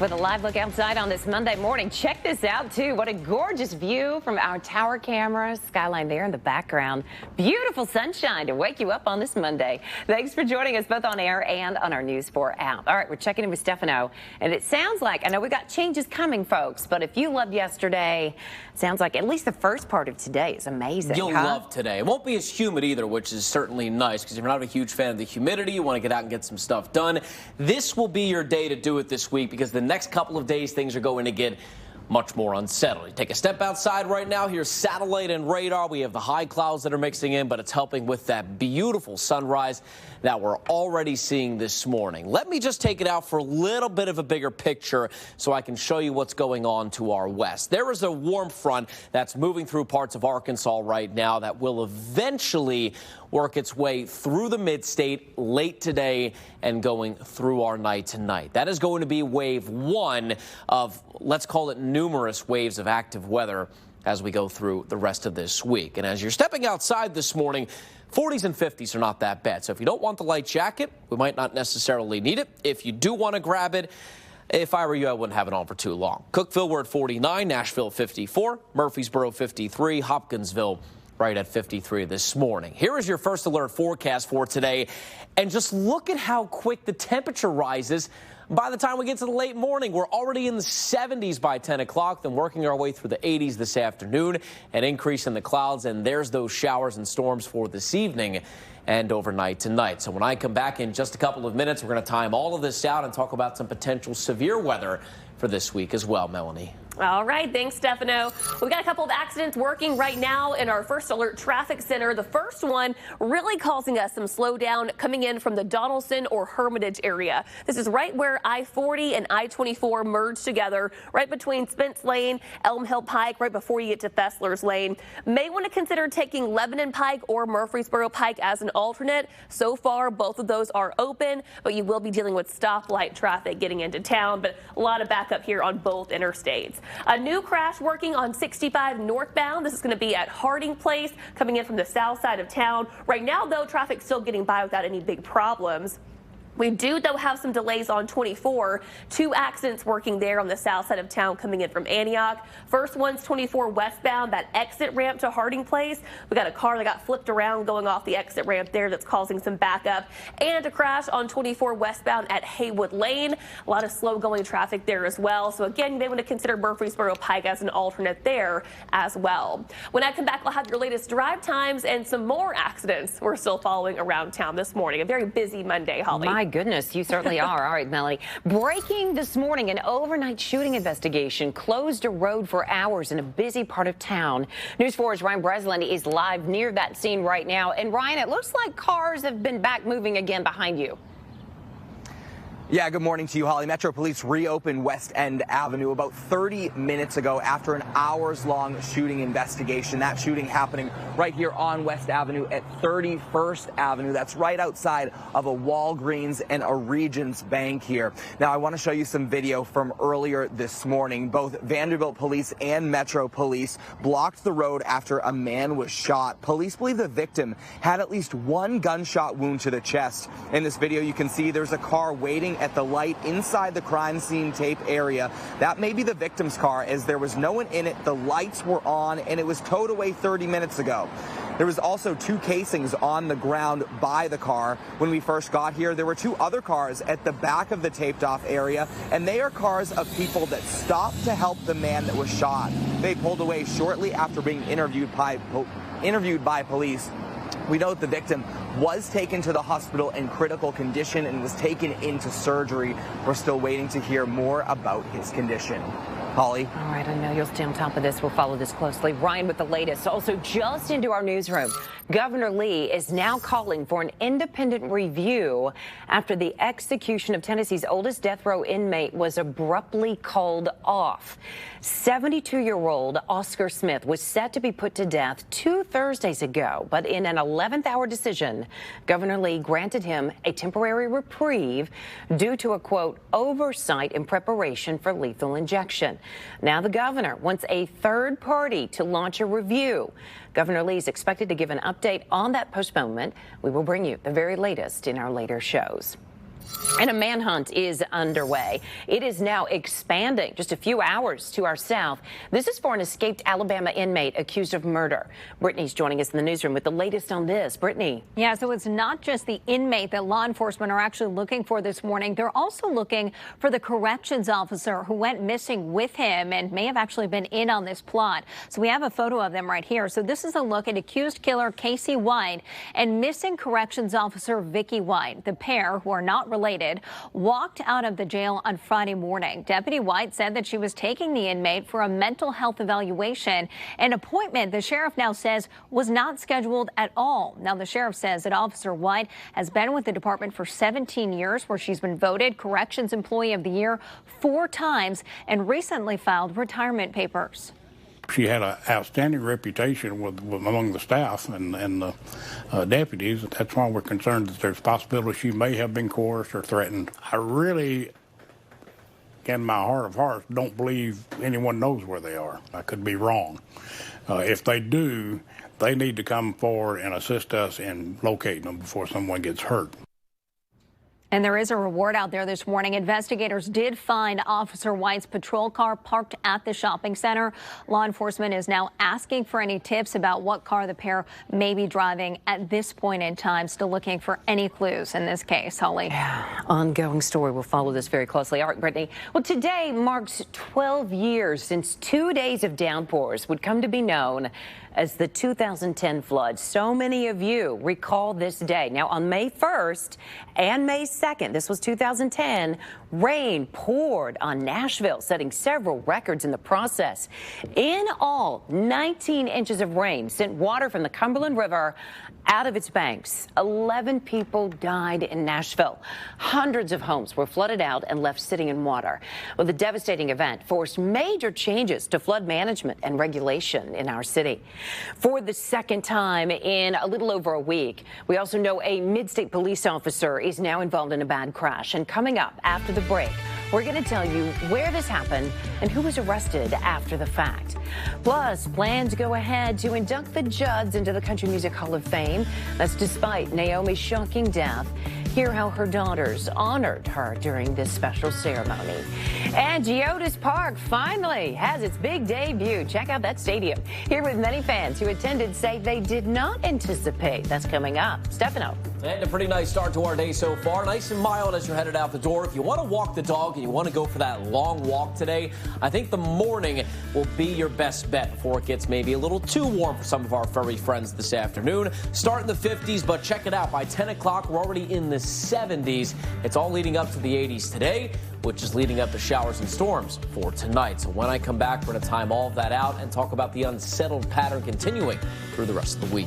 with a live look outside on this Monday morning. Check this out, too. What a gorgeous view from our tower camera. Skyline there in the background. Beautiful sunshine to wake you up on this Monday. Thanks for joining us both on air and on our News 4 app. All right, we're checking in with Stefano. And it sounds like, I know we got changes coming, folks, but if you loved yesterday, it sounds like at least the first part of today is amazing. You'll love today. It won't be as humid either, which is certainly nice because if you're not a huge fan of the humidity, you want to get out and get some stuff done. This will be your day to do it this week because the next couple of days things are going to get much more unsettled. You take a step outside right now. Here's satellite and radar. We have the high clouds that are mixing in, but it's helping with that beautiful sunrise that we're already seeing this morning. Let me just take it out for a little bit of a bigger picture so I can show you what's going on to our west. There is a warm front that's moving through parts of Arkansas right now that will eventually work its way through the mid-state late today and going through our night tonight. That is going to be wave one of, let's call it, numerous waves of active weather as we go through the rest of this week. And as you're stepping outside this morning, 40s and 50s are not that bad. So if you don't want the light jacket, we might not necessarily need it. If you do want to grab it, if I were you, I wouldn't have it on for too long. Cookeville, we're at 49, Nashville 54, Murfreesboro 53, Hopkinsville right at 53 this morning. Here is your first alert forecast for today. And just look at how quick the temperature rises by the time we get to the late morning. We're already in the 70s by 10 o'clock, then working our way through the 80s this afternoon, an increase in the clouds, and there's those showers and storms for this evening and overnight tonight. So when I come back in just a couple of minutes, we're going to time all of this out and talk about some potential severe weather for this week as well, Melanie. All right, thanks, Stefano. We've got a couple of accidents working right now in our first alert traffic center. The first one really causing us some slowdown coming in from the Donaldson or Hermitage area. This is right where I-40 and I-24 merge together, right between Spence Lane, Elm Hill Pike, right before you get to Fessler's Lane. May want to consider taking Lebanon Pike or Murfreesboro Pike as an alternate. So far, both of those are open, but you will be dealing with stoplight traffic getting into town, but a lot of backup here on both interstates. A new crash working on 65 northbound. This is going to be at Harding Place, coming in from the south side of town. Right now, though, traffic's still getting by without any big problems. We do, though, have some delays on 24. Two accidents working there on the south side of town coming in from Antioch. First one's 24 westbound, that exit ramp to Harding Place. We got a car that got flipped around going off the exit ramp there that's causing some backup. And a crash on 24 westbound at Haywood Lane. A lot of slow going traffic there as well. So again, you may want to consider Murfreesboro Pike as an alternate there as well. When I come back, I'll have your latest drive times and some more accidents we're still following around town this morning. A very busy Monday, Holly. My goodness, you certainly are. All right, Melanie. Breaking this morning, an overnight shooting investigation closed a road for hours in a busy part of town. News 4's Ryan Breslin is live near that scene right now. And Ryan, it looks like cars have been back moving again behind you. Yeah, good morning to you, Holly. Metro Police reopened West End Avenue about 30 minutes ago after an hours-long shooting investigation. That shooting happening right here on West Avenue at 31st Avenue. That's right outside of a Walgreens and a Regions Bank here. Now, I want to show you some video from earlier this morning. Both Vanderbilt Police and Metro Police blocked the road after a man was shot. Police believe the victim had at least one gunshot wound to the chest. In this video, you can see there's a car waiting at the light inside the crime scene tape area. That may be the victim's car, as there was no one in it, the lights were on, and it was towed away 30 minutes ago. There was also two casings on the ground by the car. When we first got here, there were two other cars at the back of the taped off area, and they are cars of people that stopped to help the man that was shot. They pulled away shortly after being interviewed by police. We know that the victim was taken to the hospital in critical condition and was taken into surgery. We're still waiting to hear more about his condition. Holly? All right, I know you'll stay on top of this. We'll follow this closely. Ryan with the latest. Also, just into our newsroom, Governor Lee is now calling for an independent review after the execution of Tennessee's oldest death row inmate was abruptly called off. 72-year-old Oscar Smith was set to be put to death 2 Thursdays ago, but in an 11th-hour decision, Governor Lee granted him a temporary reprieve due to a, quote, oversight in preparation for lethal injection. Now the governor wants a third party to launch a review. Governor Lee is expected to give an update on that postponement. We will bring you the very latest in our later shows. And a manhunt is underway. It is now expanding just a few hours to our south. This is for an escaped Alabama inmate accused of murder. Brittany's joining us in the newsroom with the latest on this. Brittany. Yeah, so it's not just the inmate that law enforcement are actually looking for this morning. They're also looking for the corrections officer who went missing with him and may have actually been in on this plot. So we have a photo of them right here. So this is a look at accused killer Casey White and missing corrections officer Vicky White. The pair, who are not related, walked out of the jail on Friday morning. Deputy White said that she was taking the inmate for a mental health evaluation, an appointment the sheriff now says was not scheduled at all. Now, the sheriff says that Officer White has been with the department for 17 years, where she's been voted Corrections Employee of the Year 4 times and recently filed retirement papers. She had an outstanding reputation among the staff and the deputies. That's why we're concerned that there's a possibility she may have been coerced or threatened. I really, in my heart of hearts, don't believe anyone knows where they are. I could be wrong. If they do, they need to come forward and assist us in locating them before someone gets hurt. And there is a reward out there this morning. Investigators did find Officer White's patrol car parked at the shopping center. Law enforcement is now asking for any tips about what car the pair may be driving at this point in time. Still looking for any clues in this case, Holly. Yeah, ongoing story. We'll follow this very closely. All right, Brittany. Well, today marks 12 years since 2 days of downpours would come to be known as the 2010 flood. So many of you recall this day. Now, on May 1st and May 2nd, this was 2010, rain poured on Nashville, setting several records in the process. In all, 19 inches of rain sent water from the Cumberland River out of its banks. 11 people died in Nashville. Hundreds of homes were flooded out and left sitting in water. Well, the devastating event forced major changes to flood management and regulation in our city. For the second time in a little over a week, we also know a mid-state police officer is now involved in a bad crash. And coming up after the break, we're going to tell you where this happened and who was arrested after the fact. Plus, plans go ahead to induct the Judds into the Country Music Hall of Fame. That's despite Naomi's shocking death. Hear how her daughters honored her during this special ceremony. And Geodis Park finally has its big debut. Check out that stadium. Here with many fans who attended say they did not anticipate. That's coming up. Stefano. And a pretty nice start to our day so far. Nice and mild as you're headed out the door. If you want to walk the dog and you want to go for that long walk today, I think the morning will be your best bet before it gets maybe a little too warm for some of our furry friends this afternoon. Start in the 50s, but check it out. By 10 o'clock, we're already in the 70s. It's all leading up to the 80s today, which is leading up to showers and storms for tonight. So when I come back, we're going to time all of that out and talk about the unsettled pattern continuing through the rest of the week.